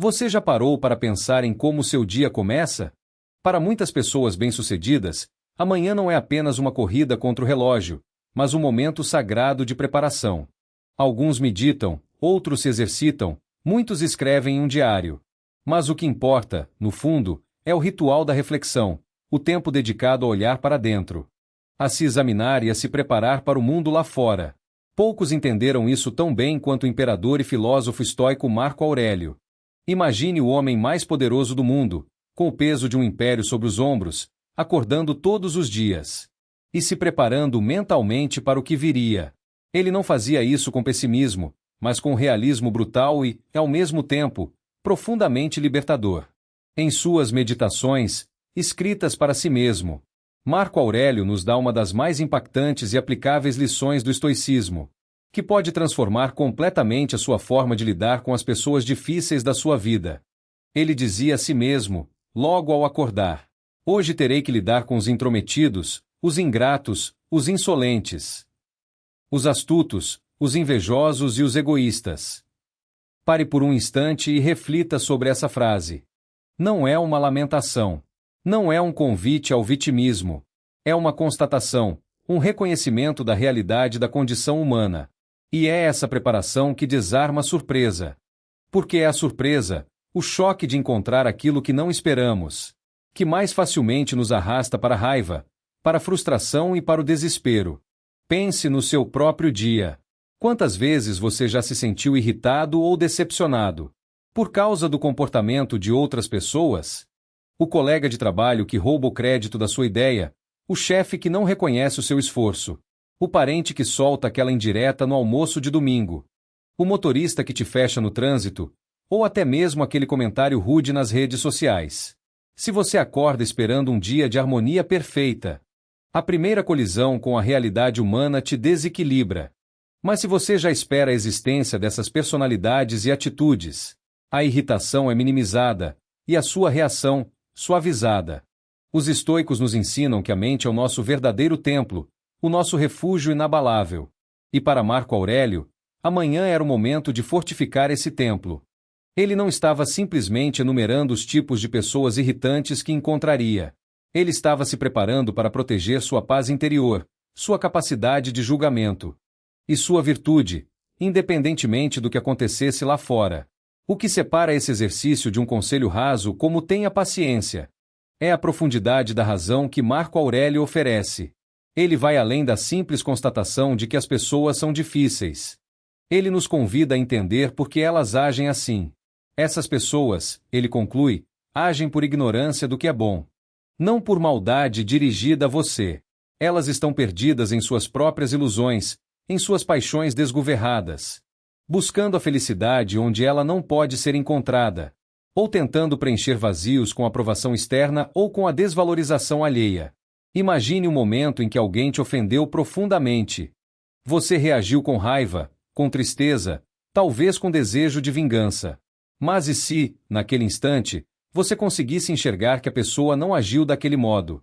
Você já parou para pensar em como seu dia começa? Para muitas pessoas bem-sucedidas, amanhã não é apenas uma corrida contra o relógio, mas um momento sagrado de preparação. Alguns meditam, outros se exercitam, muitos escrevem em um diário. Mas o que importa, no fundo, é o ritual da reflexão, o tempo dedicado a olhar para dentro, a se examinar e a se preparar para o mundo lá fora. Poucos entenderam isso tão bem quanto o imperador e filósofo estoico Marco Aurélio. Imagine o homem mais poderoso do mundo, com o peso de um império sobre os ombros, acordando todos os dias e se preparando mentalmente para o que viria. Ele não fazia isso com pessimismo, mas com realismo brutal e, ao mesmo tempo, profundamente libertador. Em suas meditações, escritas para si mesmo, Marco Aurélio nos dá uma das mais impactantes e aplicáveis lições do estoicismo, que pode transformar completamente a sua forma de lidar com as pessoas difíceis da sua vida. Ele dizia a si mesmo, logo ao acordar: hoje terei que lidar com os intrometidos, os ingratos, os insolentes, os astutos, os invejosos e os egoístas. Pare por um instante e reflita sobre essa frase. Não é uma lamentação. Não é um convite ao vitimismo. É uma constatação, um reconhecimento da realidade da condição humana. E é essa preparação que desarma a surpresa. Porque é a surpresa, o choque de encontrar aquilo que não esperamos, que mais facilmente nos arrasta para a raiva, para a frustração e para o desespero. Pense no seu próprio dia. Quantas vezes você já se sentiu irritado ou decepcionado por causa do comportamento de outras pessoas? O colega de trabalho que rouba o crédito da sua ideia, o chefe que não reconhece o seu esforço, o parente que solta aquela indireta no almoço de domingo, o motorista que te fecha no trânsito, ou até mesmo aquele comentário rude nas redes sociais. Se você acorda esperando um dia de harmonia perfeita, a primeira colisão com a realidade humana te desequilibra. Mas se você já espera a existência dessas personalidades e atitudes, a irritação é minimizada e a sua reação, suavizada. Os estoicos nos ensinam que a mente é o nosso verdadeiro templo, o nosso refúgio inabalável. E para Marco Aurélio, amanhã era o momento de fortificar esse templo. Ele não estava simplesmente enumerando os tipos de pessoas irritantes que encontraria. Ele estava se preparando para proteger sua paz interior, sua capacidade de julgamento e sua virtude, independentemente do que acontecesse lá fora. O que separa esse exercício de um conselho raso como tenha paciência é a profundidade da razão que Marco Aurélio oferece. Ele vai além da simples constatação de que as pessoas são difíceis. Ele nos convida a entender por que elas agem assim. Essas pessoas, ele conclui, agem por ignorância do que é bom. Não por maldade dirigida a você. Elas estão perdidas em suas próprias ilusões, em suas paixões desgovernadas, buscando a felicidade onde ela não pode ser encontrada, ou tentando preencher vazios com a aprovação externa ou com a desvalorização alheia. Imagine um momento em que alguém te ofendeu profundamente. Você reagiu com raiva, com tristeza, talvez com desejo de vingança. Mas e se, naquele instante, você conseguisse enxergar que a pessoa não agiu daquele modo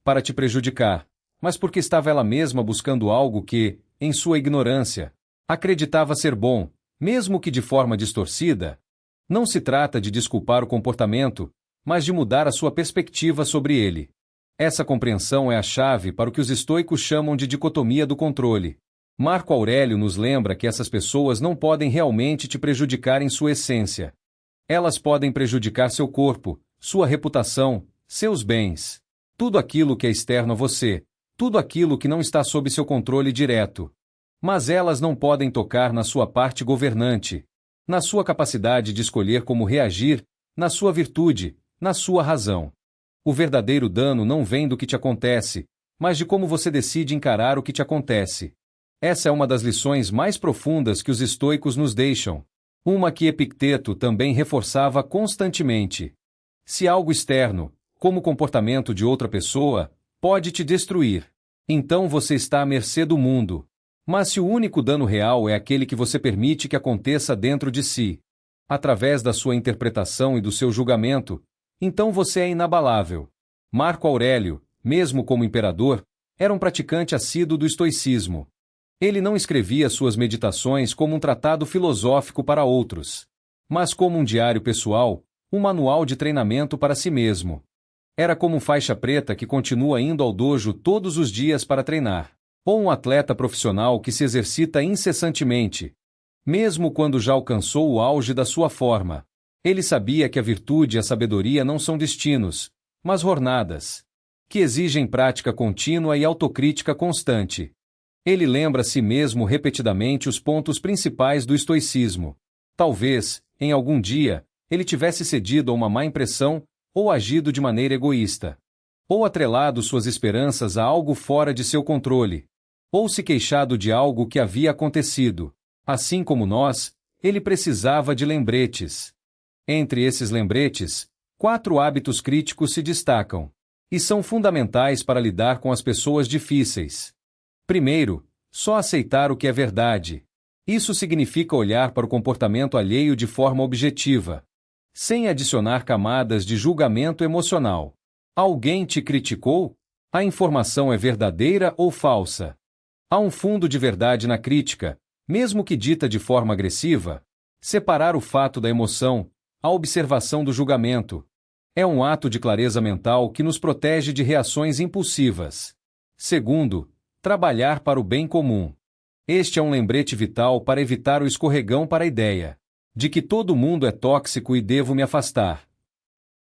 para te prejudicar, mas porque estava ela mesma buscando algo que, em sua ignorância, acreditava ser bom, mesmo que de forma distorcida? Não se trata de desculpar o comportamento, mas de mudar a sua perspectiva sobre ele. Essa compreensão é a chave para o que os estoicos chamam de dicotomia do controle. Marco Aurélio nos lembra que essas pessoas não podem realmente te prejudicar em sua essência. Elas podem prejudicar seu corpo, sua reputação, seus bens, tudo aquilo que é externo a você, tudo aquilo que não está sob seu controle direto. Mas elas não podem tocar na sua parte governante, na sua capacidade de escolher como reagir, na sua virtude, na sua razão. O verdadeiro dano não vem do que te acontece, mas de como você decide encarar o que te acontece. Essa é uma das lições mais profundas que os estoicos nos deixam. Uma que Epicteto também reforçava constantemente. Se algo externo, como o comportamento de outra pessoa, pode te destruir, então você está à mercê do mundo. Mas se o único dano real é aquele que você permite que aconteça dentro de si, através da sua interpretação e do seu julgamento, então você é inabalável. Marco Aurélio, mesmo como imperador, era um praticante assíduo do estoicismo. Ele não escrevia suas meditações como um tratado filosófico para outros. mas como um diário pessoal, um manual de treinamento para si mesmo. Era como um faixa preta que continua indo ao dojo todos os dias para treinar, ou um atleta profissional que se exercita incessantemente. Mesmo quando já alcançou o auge da sua forma, ele sabia que a virtude e a sabedoria não são destinos, mas jornadas, que exigem prática contínua e autocrítica constante. Ele lembra a si mesmo repetidamente os pontos principais do estoicismo. Talvez, em algum dia, ele tivesse cedido a uma má impressão ou agido de maneira egoísta, ou atrelado suas esperanças a algo fora de seu controle, ou se queixado de algo que havia acontecido. Assim como nós, ele precisava de lembretes. Entre esses lembretes, 4 hábitos críticos se destacam, e são fundamentais para lidar com as pessoas difíceis. Primeiro, só aceitar o que é verdade. Isso significa olhar para o comportamento alheio de forma objetiva, sem adicionar camadas de julgamento emocional. Alguém te criticou? A informação é verdadeira ou falsa? Há um fundo de verdade na crítica, mesmo que dita de forma agressiva. Separar o fato da emoção, a observação do julgamento, é um ato de clareza mental que nos protege de reações impulsivas. Segundo, trabalhar para o bem comum. Este é um lembrete vital para evitar o escorregão para a ideia de que todo mundo é tóxico e devo me afastar.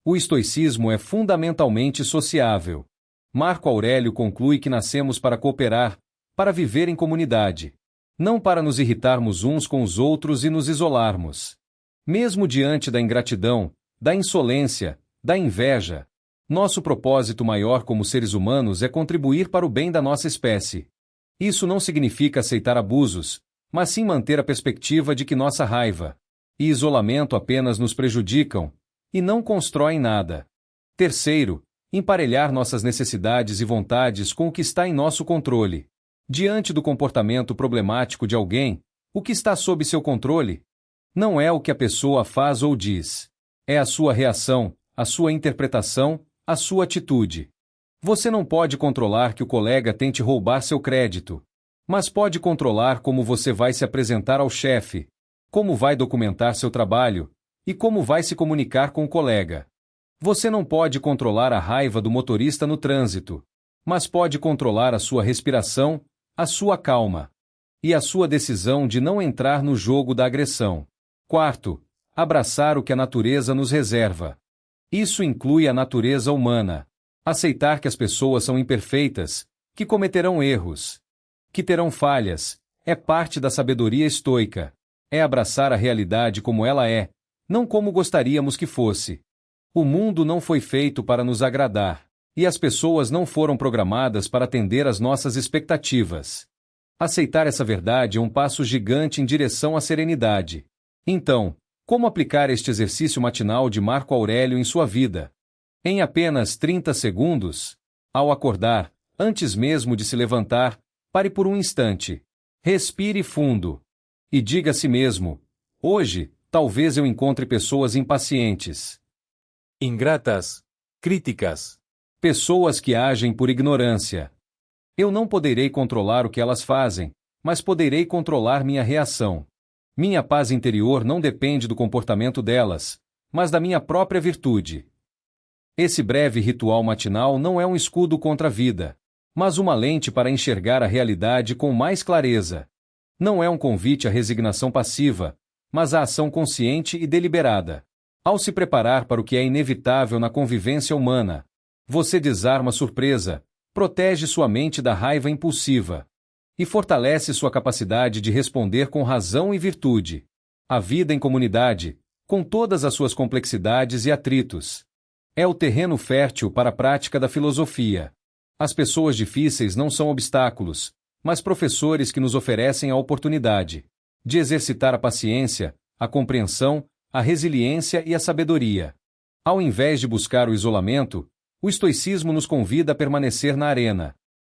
O estoicismo é fundamentalmente sociável. Marco Aurélio conclui que nascemos para cooperar, para viver em comunidade, não para nos irritarmos uns com os outros e nos isolarmos. Mesmo diante da ingratidão, da insolência, da inveja, nosso propósito maior como seres humanos é contribuir para o bem da nossa espécie. Isso não significa aceitar abusos, mas sim manter a perspectiva de que nossa raiva e isolamento apenas nos prejudicam e não constroem nada. Terceiro, emparelhar nossas necessidades e vontades com o que está em nosso controle. Diante do comportamento problemático de alguém, o que está sob seu controle? Não é o que a pessoa faz ou diz. É a sua reação, a sua interpretação, a sua atitude. Você não pode controlar que o colega tente roubar seu crédito, mas pode controlar como você vai se apresentar ao chefe, como vai documentar seu trabalho e como vai se comunicar com o colega. Você não pode controlar a raiva do motorista no trânsito, mas pode controlar a sua respiração, a sua calma e a sua decisão de não entrar no jogo da agressão. Quarto, abraçar o que a natureza nos reserva. Isso inclui a natureza humana. Aceitar que as pessoas são imperfeitas, que cometerão erros, que terão falhas, é parte da sabedoria estoica. É abraçar a realidade como ela é, não como gostaríamos que fosse. O mundo não foi feito para nos agradar, e as pessoas não foram programadas para atender às nossas expectativas. Aceitar essa verdade é um passo gigante em direção à serenidade. Então, como aplicar este exercício matinal de Marco Aurélio em sua vida? Em apenas 30 segundos, ao acordar, antes mesmo de se levantar, pare por um instante. Respire fundo. E diga a si mesmo: hoje, talvez eu encontre pessoas impacientes, ingratas, críticas, pessoas que agem por ignorância. Eu não poderei controlar o que elas fazem, mas poderei controlar minha reação. Minha paz interior não depende do comportamento delas, mas da minha própria virtude. Esse breve ritual matinal não é um escudo contra a vida, mas uma lente para enxergar a realidade com mais clareza. Não é um convite à resignação passiva, mas à ação consciente e deliberada. Ao se preparar para o que é inevitável na convivência humana, você desarma a surpresa, protege sua mente da raiva impulsiva e fortalece sua capacidade de responder com razão e virtude. A vida em comunidade, com todas as suas complexidades e atritos, é o terreno fértil para a prática da filosofia. As pessoas difíceis não são obstáculos, mas professores que nos oferecem a oportunidade de exercitar a paciência, a compreensão, a resiliência e a sabedoria. Ao invés de buscar o isolamento, o estoicismo nos convida a permanecer na arena,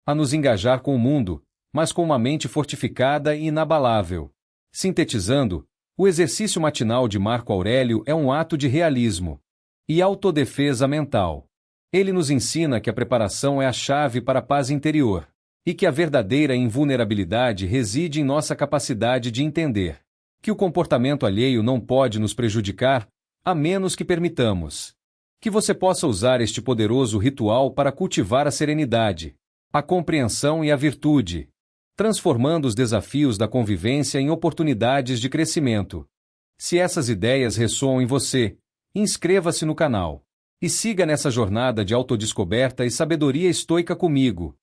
a nos engajar com o mundo, mas com uma mente fortificada e inabalável. Sintetizando, o exercício matinal de Marco Aurélio é um ato de realismo e autodefesa mental. Ele nos ensina que a preparação é a chave para a paz interior, e que a verdadeira invulnerabilidade reside em nossa capacidade de entender Que o comportamento alheio não pode nos prejudicar, a menos que permitamos. Que você possa usar este poderoso ritual para cultivar a serenidade, a compreensão e a virtude, transformando os desafios da convivência em oportunidades de crescimento. Se essas ideias ressoam em você, inscreva-se no canal e siga nessa jornada de autodescoberta e sabedoria estoica comigo.